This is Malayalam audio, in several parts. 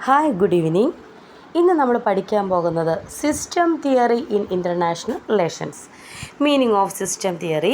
Hi, good evening. ഇന്ന് നമ്മൾ പഠിക്കാൻ പോകുന്നത് system theory in international relations. Meaning of system theory.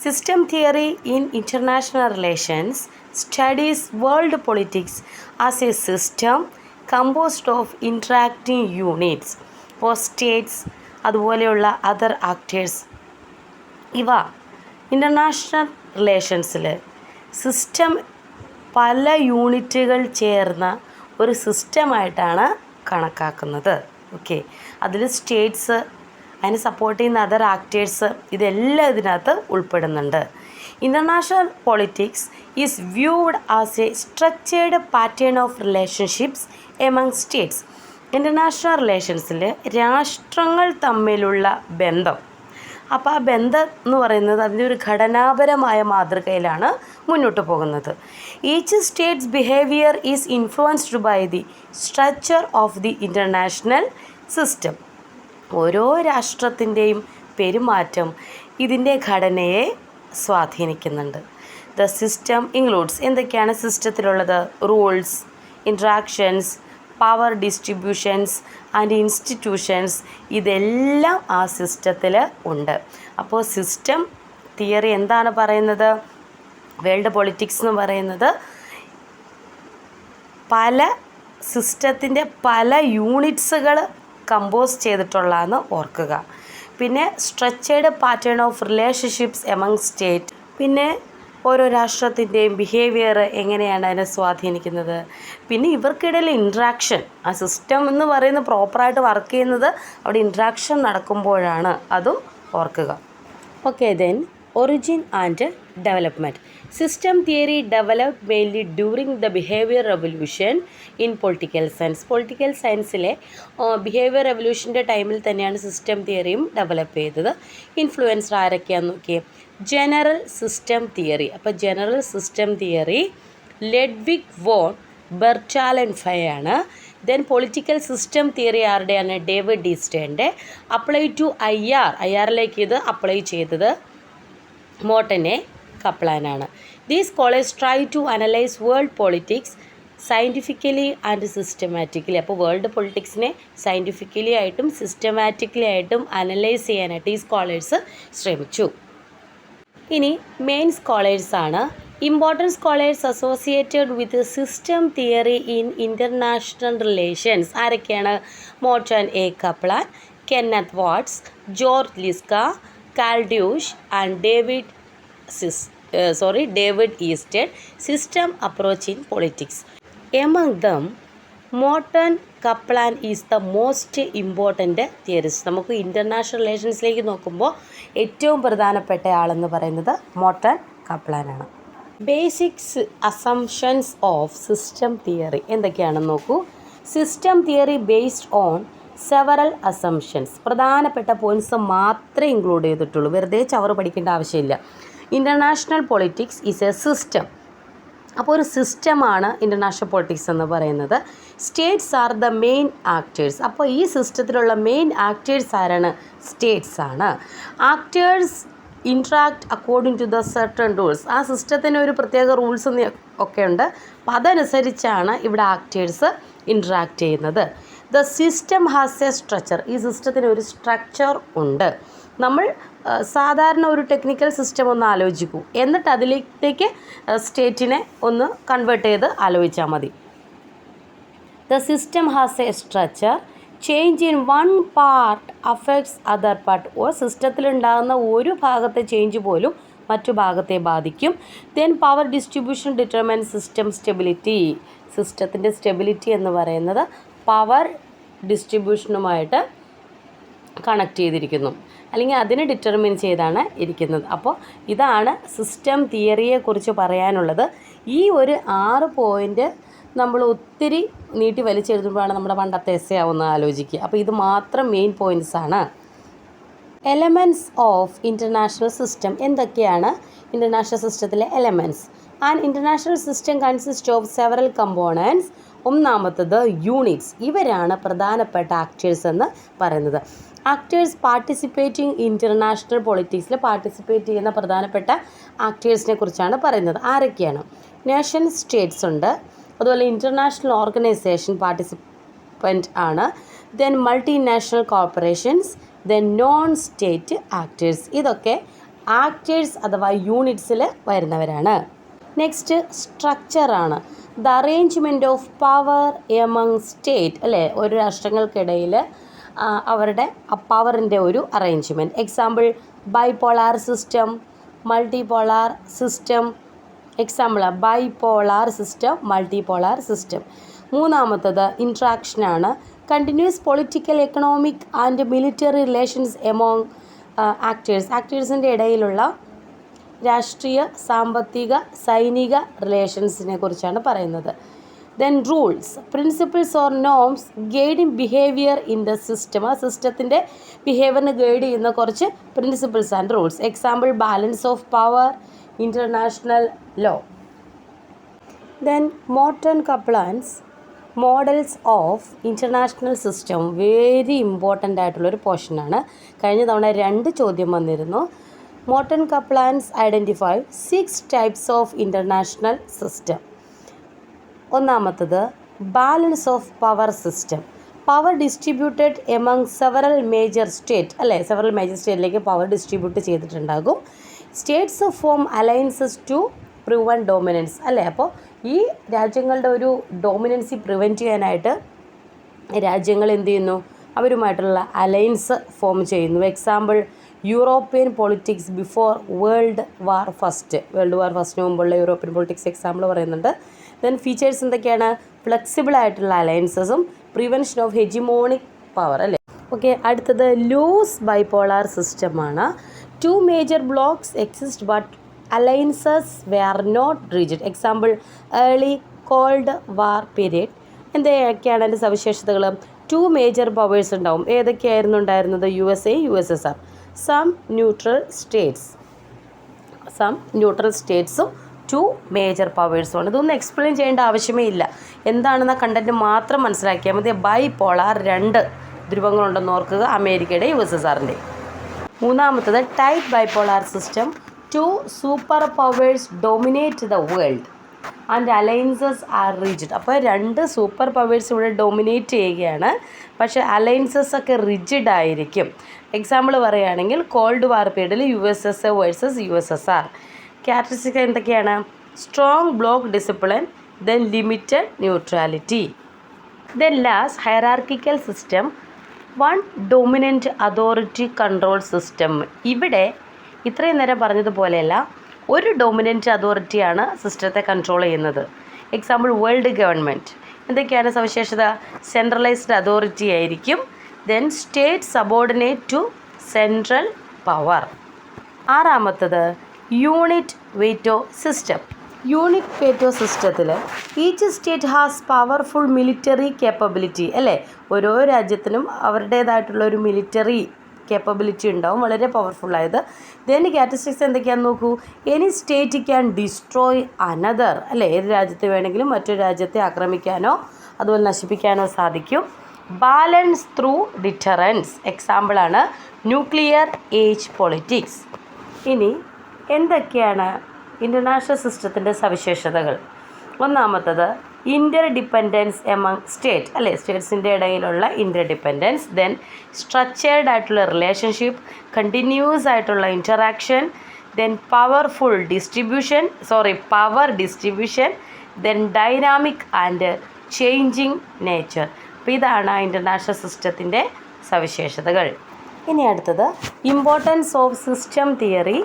System theory in international relations studies world politics as a system composed of interacting units for states അതുപോലെയുള്ള അതർ ആക്ടേഴ്സ്. ഇവ ഇൻ്റർനാഷണൽ റിലേഷൻസിൽ സിസ്റ്റം പല യൂണിറ്റുകൾ ചേർന്ന ഒരു സിസ്റ്റമായിട്ടാണ് കണക്കാക്കുന്നത്. ഓക്കെ, അതിൽ സ്റ്റേറ്റ്സ്, അതിനെ സപ്പോർട്ട് ചെയ്യുന്ന അതർ ആക്ടേഴ്സ്, ഇതെല്ലാം ഇതിനകത്ത് ഉൾപ്പെടുന്നുണ്ട്. International politics is viewed as a structured pattern of relationships among states. International റിലേഷൻസിൽ രാഷ്ട്രങ്ങൾ തമ്മിലുള്ള ബന്ധം, അപ്പോൾ ആ ബന്ധം എന്ന് പറയുന്നത് അതിൻ്റെ ഒരു ഘടനാപരമായ മാതൃകയിലാണ് മുന്നോട്ട് പോകുന്നത്. Each states behaviour is influenced by the structure of the international system. ഓരോ രാഷ്ട്രത്തിൻ്റെയും പെരുമാറ്റം ഇതിൻ്റെ ഘടനയെ സ്വാധീനിക്കുന്നുണ്ട്. ദ സിസ്റ്റം ഇൻക്ലൂഡ്സ്, എന്തൊക്കെയാണ് സിസ്റ്റത്തിലുള്ളത്? Rules, interactions, power distributions and institutions, ഇതെല്ലാം ആ സിസ്റ്റത്തിൽ ഉണ്ട്. അപ്പോൾ സിസ്റ്റം തിയറി എന്താണ് പറയുന്നത്? വേൾഡ് പൊളിറ്റിക്സ് എന്ന് പറയുന്നത് പല സിസ്റ്റത്തിൻ്റെ പല യൂണിറ്റ്സുകൾ കമ്പോസ് ചെയ്തിട്ടുള്ളതെന്ന് ഓർക്കുക. പിന്നെ structured pattern of relationships among state, പിന്നെ ഓരോ രാഷ്ട്രത്തിൻ്റെയും ബിഹേവിയർ എങ്ങനെയാണ് അതിനെ സ്വാധീനിക്കുന്നത്. പിന്നെ ഇവർക്കിടയിൽ ഇൻട്രാക്ഷൻ, ആ സിസ്റ്റം എന്ന് പറയുന്നത് പ്രോപ്പറായിട്ട് വർക്ക് ചെയ്യുന്നത് അവിടെ ഇൻട്രാക്ഷൻ നടക്കുമ്പോഴാണ്, അതും ഓർക്കുക. Okay, then origin and development. System theory developed mainly during the behaviour revolution in political science. Political സയൻസിലെ ബിഹേവിയർ റെവല്യൂഷൻ്റെ ടൈമിൽ തന്നെയാണ് സിസ്റ്റം തിയറിയും ഡെവലപ്പ് ചെയ്തത്. ഇൻഫ്ലുവൻസർ ആരൊക്കെയാണെന്ന് നോക്കിയേ. General system theory. അപ്പോൾ general system theory Ludwig von ബെർട്ടാലൻഫയാണ്. ദെൻ പൊളിറ്റിക്കൽ സിസ്റ്റം തിയറി ആരുടെയാണ്? ഡേവിഡ് ഈസ്റ്റേൻ്റെ. അപ്ലൈ ടു ഐആറിലേക്ക് ഇത് അപ്ലൈ ചെയ്തത് മോർട്ടനെ കപ്ലാനാണ്. These scholars try to analyse world politics scientifically and systematically. അപ്പോൾ വേൾഡ് പൊളിറ്റിക്സിനെ സയൻറ്റിഫിക്കലി ആയിട്ടും സിസ്റ്റമാറ്റിക്കലി ആയിട്ടും അനലൈസ് ചെയ്യാനായിട്ട് ഈ സ്കോളേഴ്സ് ശ്രമിച്ചു. ഇനി മെയിൻ സ്കോളേഴ്സാണ്. Important scholars associated with system theory in international relations ആരൊക്കെയാണ്? Morton A Kaplan, Kenneth Waltz, George Liska, Karl Deutsch and David Easton. System approach in politics. Among them Morton Kaplan is the most important theorist. നമുക്ക് ഇൻ്റർനാഷണൽ റിലേഷൻസിലേക്ക് നോക്കുമ്പോൾ ഏറ്റവും പ്രധാനപ്പെട്ട ആളെന്ന് പറയുന്നത് മോർട്ടൻ കപ്ലാനാണ്. Basics assumptions of system theory എന്തൊക്കെയാണെന്ന് നോക്കൂ. System theory based on several assumptions. പ്രധാനപ്പെട്ട പോയിൻറ്റ്സ് മാത്രമേ ഇൻക്ലൂഡ് ചെയ്തിട്ടുള്ളൂ, വെറുതെ ചവറ് പഠിക്കേണ്ട ആവശ്യമില്ല. International politics is a system. അപ്പോൾ ഒരു സിസ്റ്റമാണ് ഇൻ്റർനാഷണൽ പൊളിറ്റിക്സ് എന്ന് പറയുന്നത്. States are the main actors. അപ്പോൾ ഈ സിസ്റ്റത്തിലുള്ള മെയിൻ ആക്ടേഴ്സ് ആരാണ്? സ്റ്റേറ്റ്സ് ആണ്. Actors interact according to the certain rules. ആ സിസ്റ്റത്തിന് ഒരു പ്രത്യേക റൂൾസ് ഒക്കെ ഉണ്ട്. അപ്പോൾ അതനുസരിച്ചാണ് ഇവിടെ ആക്ടേഴ്സ് ഇൻട്രാക്ട് ചെയ്യുന്നത്. The system has a structure. ഈ സിസ്റ്റത്തിന് ഒരു സ്ട്രക്ചർ ഉണ്ട്. നമ്മൾ സാധാരണ ഒരു ടെക്നിക്കൽ സിസ്റ്റം ഒന്ന് ആലോചിക്കൂ, എന്നിട്ട് അതിലേക്ക് സ്റ്റേറ്റിനെ ഒന്ന് കൺവേർട്ട് ചെയ്ത് ആലോചിച്ചാൽ മതി. The system has a structure. Change in one part affects other part. സിസ്റ്റത്തിലുണ്ടാകുന്ന ഒരു ഭാഗത്തെ ചേഞ്ച് പോലും മറ്റു ഭാഗത്തെ ബാധിക്കും. Then power distribution determine system stability. സിസ്റ്റത്തിൻ്റെ സ്റ്റെബിലിറ്റി എന്ന് പറയുന്നത് പവർ ഡിസ്ട്രിബ്യൂഷനുമായിട്ട് കണക്ട് ചെയ്തിരിക്കുന്നു, അല്ലെങ്കിൽ അതിനെ ഡിറ്റർമിൻ ചെയ്താണ് ഇരിക്കുന്നത്. അപ്പോൾ ഇതാണ് സിസ്റ്റം തിയറിയെക്കുറിച്ച് പറയാനുള്ളത്. ഈ ഒരു 6 പോയിൻ്റ് നമ്മൾ ഒത്തിരി നീട്ടി വലിച്ചെഴുതുമ്പോഴാണ് നമ്മുടെ പണ്ടത്തെ എസ്സേ ആവുന്ന ആലോചിക്കുക. അപ്പോൾ ഇത് മാത്രം മെയിൻ പോയിൻറ്റ്സ് ആണ്. Elements of international system. എന്തൊക്കെയാണ് ഇൻ്റർനാഷണൽ സിസ്റ്റത്തിലെ elements? And international system consist of several components. ഒന്നാമത്തത് യൂണിറ്റ്സ്. ഇവരാണ് പ്രധാനപ്പെട്ട ആക്ടേഴ്സ് എന്ന് പറയുന്നത്. ആക്ടേഴ്സ് പാർട്ടിസിപ്പേറ്റിംഗ് ഇൻ്റർനാഷണൽ പൊളിറ്റിക്സിൽ പാർട്ടിസിപ്പേറ്റ് ചെയ്യുന്ന പ്രധാനപ്പെട്ട ആക്ടേഴ്സിനെ കുറിച്ചാണ് പറയുന്നത്. ആരൊക്കെയാണ്? നേഷൻ സ്റ്റേറ്റ്സ് ഉണ്ട്, അതുപോലെ ഇൻ്റർനാഷണൽ ഓർഗനൈസേഷൻ പാർട്ടിസിപ്പൻ്റ് ആണ്. Then multinational corporations, then non state actors. ഇതൊക്കെ ആക്ടേഴ്സ് അഥവാ യൂണിറ്റ്സിൽ വരുന്നവരാണ്. നെക്സ്റ്റ് സ്ട്രക്ചറാണ്. The arrangement of power among state, അല്ലേ, ഒരു രാഷ്ട്രങ്ങൾക്കിടയിൽ അവരുടെ പവറിൻ്റെ ഒരു arrangement. Example bipolar system, multipolar system. Example bipolar system, multipolar system. മൂന്നാമത്തത് ഇൻട്രാക്ഷനാണ്. Continuous political, economic and military relations among actors. ആക്ടേഴ്സിൻ്റെ ഇടയിലുള്ള രാഷ്ട്രീയ, സാമ്പത്തിക, സൈനിക റിലേഷൻസിനെ കുറിച്ചാണ് പറയുന്നത്. Then rules, principles or norms guiding behaviour in the system. ആ സിസ്റ്റത്തിൻ്റെ ബിഹേവിയറിന് ഗൈഡ് ചെയ്യുന്ന കുറച്ച് principles and rules. Example balance of power, international law. Then Morton Kaplan's models of international system. Very important ആയിട്ടുള്ളൊരു പോർഷനാണ്. കഴിഞ്ഞ തവണ 2 ചോദ്യം വന്നിരുന്നു. Morton Kaplan's identify 6 types of international system. ഒന്നാമത്തത് balance of power system. Power distributed among several major state, അല്ലേ, സെവറൽ മേജർ സ്റ്റേറ്റിലേക്ക് പവർ ഡിസ്ട്രിബ്യൂട്ട് ചെയ്തിട്ടുണ്ടാകും. States form alliances to prevent dominance, അല്ലേ. അപ്പോൾ ഈ രാജ്യങ്ങളുടെ ഒരു ഡോമിനൻസി പ്രിവെൻറ്റ് ചെയ്യാനായിട്ട് രാജ്യങ്ങൾ എന്ത് ചെയ്യുന്നു, അവരുമായിട്ടുള്ള അലയൻസ് ഫോം ചെയ്യുന്നു. Example European politics before world war first. World war ഫസ്റ്റിന് മുമ്പുള്ള യൂറോപ്യൻ പൊളിറ്റിക്സ് എക്സാമ്പിൾ പറയുന്നുണ്ട്. ദെൻ ഫീച്ചേഴ്സ് എന്തൊക്കെയാണ്? ഫ്ലെക്സിബിൾ ആയിട്ടുള്ള അലയൻസസും പ്രിവെൻഷൻ ഓഫ് ഹെജിമോണിക് പവർ, അല്ലേ. ഓക്കെ, അടുത്തത് ലൂസ് ബൈപോളാർ സിസ്റ്റമാണ്. 2 major blocs exist but alliances were not rigid. Example early cold war period. എന്തൊക്കെയാണ് അതിൻ്റെ സവിശേഷതകൾ? 2 മേജർ പവേഴ്സ് ഉണ്ടാവും. ഏതൊക്കെയായിരുന്നു ഉണ്ടായിരുന്നത്? USA, USSR. സം ന്യൂട്രൽ സ്റ്റേറ്റ്സും 2 മേജർ പവേഴ്സുമാണ്. ഇതൊന്നും എക്സ്പ്ലെയിൻ ചെയ്യേണ്ട ആവശ്യമേ ഇല്ല. എന്താണെന്ന കണ്ടൻറ്റ് മാത്രം മനസ്സിലാക്കിയാൽ മതി. ബൈപോളാർ 2 ധ്രുവങ്ങളുണ്ടെന്ന് ഓർക്കുക, അമേരിക്കയുടെ USSRൻ്റെ. മൂന്നാമത്തത് tight bipolar system. 2 super powers dominate the world and alliances R rigid. അപ്പോൾ 2 സൂപ്പർ പവേഴ്സ് ഇവിടെ ഡോമിനേറ്റ് ചെയ്യുകയാണ്, പക്ഷേ അലയൻസസ് ഒക്കെ റിജിഡ് ആയിരിക്കും. എക്സാമ്പിൾ പറയുകയാണെങ്കിൽ കോൾഡ് വാർ പീരീഡിൽ USA വേഴ്സസ് USSR. ക്യാരക്ടറിസ്റ്റിക്സ് എന്തൊക്കെയാണ്? Strong block discipline, then limited neutrality. Then last hierarchical system. 1 dominant authority control system. ഇവിടെ ഇത്രയും നേരം പറഞ്ഞതുപോലെയല്ല, ഒരു ഡോമിനൻറ്റ് അതോറിറ്റിയാണ് സിസ്റ്റത്തെ കൺട്രോൾ ചെയ്യുന്നത്. Example world government. എന്തൊക്കെയാണ് സവിശേഷത? സെൻട്രലൈസ്ഡ് അതോറിറ്റി ആയിരിക്കും. Then state subordinate to central power. ആറാമത്തത് unit veto system. Unit veto സിസ്റ്റത്തിൽ each state has powerful military capability, അല്ലേ. ഓരോ രാജ്യത്തിനും അവരുടേതായിട്ടുള്ള ഒരു മിലിറ്ററി കേപ്പബിലിറ്റി ഉണ്ടാവും, വളരെ പവർഫുള്ളായത്. ദെൻ ക്യാരക്ടറിസ്റ്റിക്സ് എന്തൊക്കെയാണെന്ന് നോക്കൂ. Any state can destroy another, അല്ലേ. ഏത് രാജ്യത്തെ വേണമെങ്കിലും മറ്റൊരു രാജ്യത്തെ ആക്രമിക്കാനോ അതുപോലെ നശിപ്പിക്കാനോ സാധിക്കും. Balance through deterrence. എക്സാമ്പിളാണ് ന്യൂക്ലിയർ ഏജ് പൊളിറ്റിക്സ്. ഇനി എന്തൊക്കെയാണ് ഇൻ്റർനാഷണൽ സിസ്റ്റത്തിൻ്റെ സവിശേഷതകൾ? ഒന്നാമത്തത് ഇൻ്റർ ഡിപ്പെൻഡൻസ് എമംഗ് സ്റ്റേറ്റ്, അല്ലേ. സ്റ്റേറ്റ്സിൻ്റെ ഇടയിലുള്ള ഇൻ്റർ ഡിപ്പെൻഡൻസ്. ദെൻ സ്ട്രക്ചേർഡ് ആയിട്ടുള്ള റിലേഷൻഷിപ്പ്, കണ്ടിന്യൂസ് ആയിട്ടുള്ള interaction. Then power distribution. Then dynamic and changing nature. അപ്പോൾ ഇതാണ് ഇൻ്റർനാഷണൽ സിസ്റ്റത്തിൻ്റെ സവിശേഷതകൾ. ഇനി അടുത്തത് importance of system theory.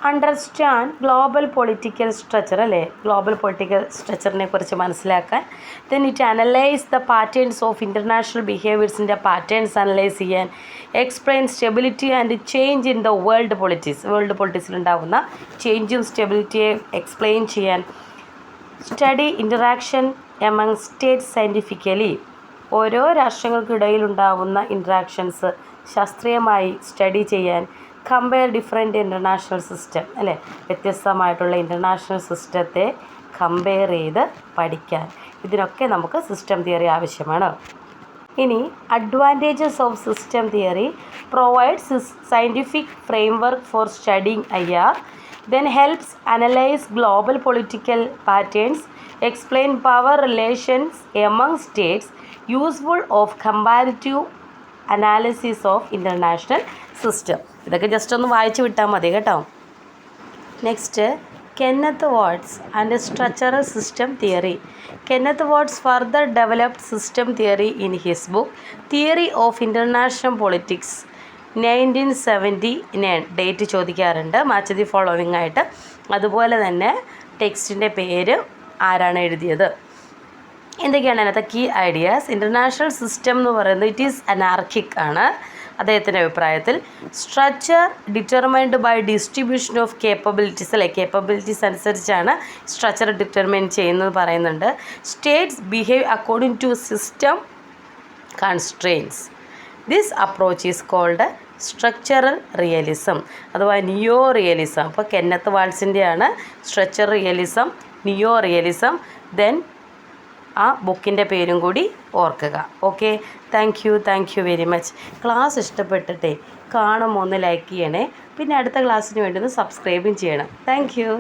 Understand global political structure, അല്ലേ. ഗ്ലോബൽ പൊളിറ്റിക്കൽ സ്ട്രക്ചറിനെ കുറിച്ച് മനസ്സിലാക്കാൻ. Then it analyse the patterns of international ബിഹേവിയേഴ്സിൻ്റെ പാറ്റേൺസ് അനലൈസ് ചെയ്യാൻ. Explain stability and change in the world പൊളിറ്റിക്സിലുണ്ടാകുന്ന ചേഞ്ചും സ്റ്റെബിലിറ്റിയെ എക്സ്പ്ലെയിൻ ചെയ്യാൻ. Study interaction among state scientifically. ഓരോ രാഷ്ട്രങ്ങൾക്കിടയിലുണ്ടാകുന്ന ഇൻട്രാക്ഷൻസ് ശാസ്ത്രീയമായി സ്റ്റഡി ചെയ്യാൻ. കമ്പയർ ഡിഫറെൻറ്റ് ഇൻ്റർനാഷണൽ സിസ്റ്റം, അല്ലേ. വ്യത്യസ്തമായിട്ടുള്ള ഇൻ്റർനാഷണൽ സിസ്റ്റത്തെ കമ്പയർ ചെയ്ത് പഠിക്കാൻ. ഇതിനൊക്കെ നമുക്ക് സിസ്റ്റം തിയറി ആവശ്യമാണ്. ഇനി advantages of system theory. Provides scientific framework four studying IR. then helps analyze global political patterns, explain power relations among states, useful of comparative analysis of international system. ഇതൊക്കെ ജസ്റ്റ് ഒന്ന് വായിച്ച് വിട്ടാൽ മതി കേട്ടോ. Next, Kenneth Waltz and structural system theory. Kenneth Waltz further developed system theory in his book theory of international politics 1979. Date ചോദിക്കാറുണ്ട്, മാച്ച് ദി ഫോളോവിങ് ആയിട്ട്. അതുപോലെ തന്നെ ടെക്സ്റ്റിൻ്റെ പേര്, ആരാണ് എഴുതിയത്, എന്തൊക്കെയാണ് അതിനകത്ത് കീ ഐഡിയാസ്. ഇൻ്റർനാഷണൽ സിസ്റ്റം എന്ന് പറയുന്നത് ഇറ്റ് ഈസ് അനാർക്കിക് ആണ് അദ്ദേഹത്തിൻ്റെ അഭിപ്രായത്തിൽ. Structure determined by distribution of capabilities, അല്ലെ, കേപ്പബിലിറ്റീസ് അനുസരിച്ചാണ് സ്ട്രക്ചർ ഡിറ്റർമൈൻ ചെയ്യുന്നത് പറയുന്നുണ്ട്. States behave according to system constraints. This approach is called structural realism അഥവാ നിയോ റിയലിസം. അപ്പോൾ കെന്നത്ത് വാട്ട്സിൻ്റെയാണ് structure realism, neo realism. Then ആ ബുക്കിൻ്റെ പേരും കൂടി ഓർക്കുക. Okay, thank you very much. Class ഇഷ്ടപ്പെട്ടിട്ടേ കാണുമ്പോൾ ഒന്ന് ലൈക്ക് ചെയ്യണേ, പിന്നെ അടുത്ത ക്ലാസ്സിന് വേണ്ടി ഒന്ന് സബ്സ്ക്രൈബും ചെയ്യണം. Thank you.